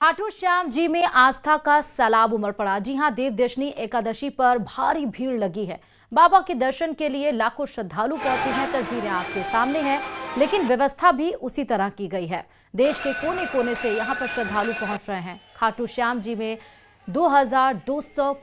खाटू श्याम जी में आस्था का सैलाब उमड़ पड़ा। जी हां, देवदशनी एकादशी पर भारी भीड़ लगी है। बाबा के दर्शन के लिए लाखों श्रद्धालु पहुंचे हैं। तस्वीरें आपके सामने हैं, लेकिन व्यवस्था भी उसी तरह की गई है। देश के कोने कोने से यहां पर श्रद्धालु पहुंच रहे हैं। खाटू श्याम जी में 2200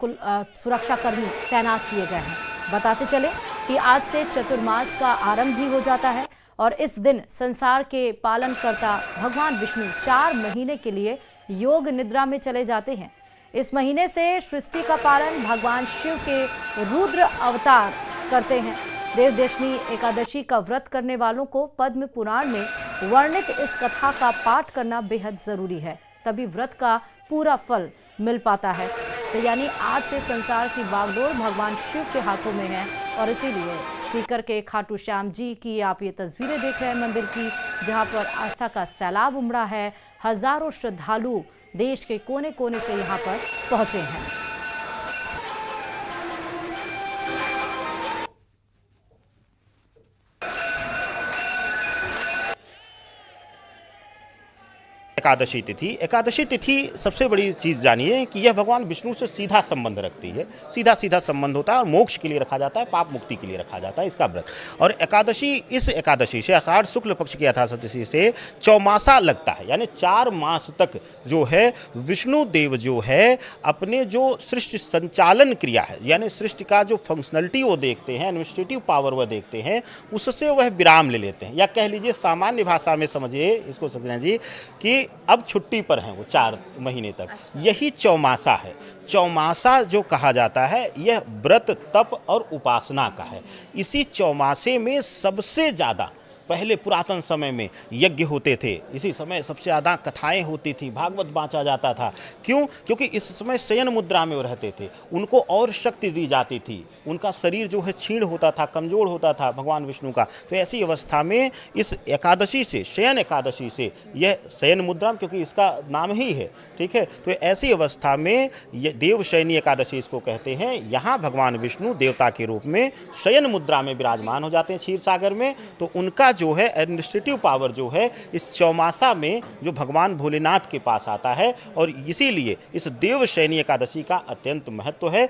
सुरक्षाकर्मी तैनात किए गए हैं। बताते चले कि आज से चतुर्मास का आरंभ भी हो जाता है और इस दिन संसार के पालनकर्ता भगवान विष्णु 4 महीने के लिए योग निद्रा में चले जाते हैं। इस महीने से सृष्टि का पालन भगवान शिव के रुद्र अवतार करते हैं। देवदशनी एकादशी का व्रत करने वालों को पद्म पुराण में वर्णित इस कथा का पाठ करना बेहद जरूरी है, तभी व्रत का पूरा फल मिल पाता है। तो यानी आज से संसार की बागडोर भगवान शिव के हाथों में है और इसीलिए सीकर के खाटू श्याम जी की आप ये तस्वीरें देख रहे हैं मंदिर की, जहां पर आस्था का सैलाब उमड़ा है। हजारों श्रद्धालु देश के कोने कोने से यहां पर पहुंचे हैं। एकादशी तिथि सबसे बड़ी चीज़ जानिए कि यह भगवान विष्णु से सीधा संबंध रखती है। सीधा संबंध होता है और मोक्ष के लिए रखा जाता है, पाप मुक्ति के लिए रखा जाता है इसका व्रत। और इस एकादशी से आषाढ़ शुक्ल पक्ष की यथाशक्ति से चौमासा लगता है, यानी 4 मास तक जो है विष्णु देव जो है अपने जो सृष्टि संचालन क्रिया है, यानी सृष्टि का जो फंक्शनलिटी वो देखते हैं, एडमिनिस्ट्रेटिव पावर वह देखते हैं, उससे वह विराम ले लेते हैं। या कह लीजिए सामान्य भाषा में समझिए इसको सजना जी कि अब छुट्टी पर हैं वो 4 महीने तक। यही चौमासा है। चौमासा जो कहा जाता है यह व्रत तप और उपासना का है। इसी चौमासे में सबसे ज़्यादा पहले पुरातन समय में यज्ञ होते थे, इसी समय सबसे ज़्यादा कथाएं होती थी, भागवत बाँचा जाता था। क्यों? क्योंकि इस समय शयन मुद्रा में वो रहते थे, उनको और शक्ति दी जाती थी, उनका शरीर जो है क्षीण होता था, कमज़ोर होता था भगवान विष्णु का। तो ऐसी अवस्था में इस एकादशी से, शयन एकादशी से, यह शयन मुद्रा क्योंकि इसका नाम ही है, ठीक है। तो ऐसी अवस्था में ये देवशयनी एकादशी इसको कहते हैं। यहाँ भगवान विष्णु देवता के रूप में शयन मुद्रा में विराजमान हो जाते हैं क्षीर सागर में। तो उनका जो है एडमिनिस्ट्रेटिव पावर जो है इस चौमासा में जो भगवान भोलेनाथ के पास आता है और इसीलिए इस देवशयनी एकादशी का अत्यंत महत्व है।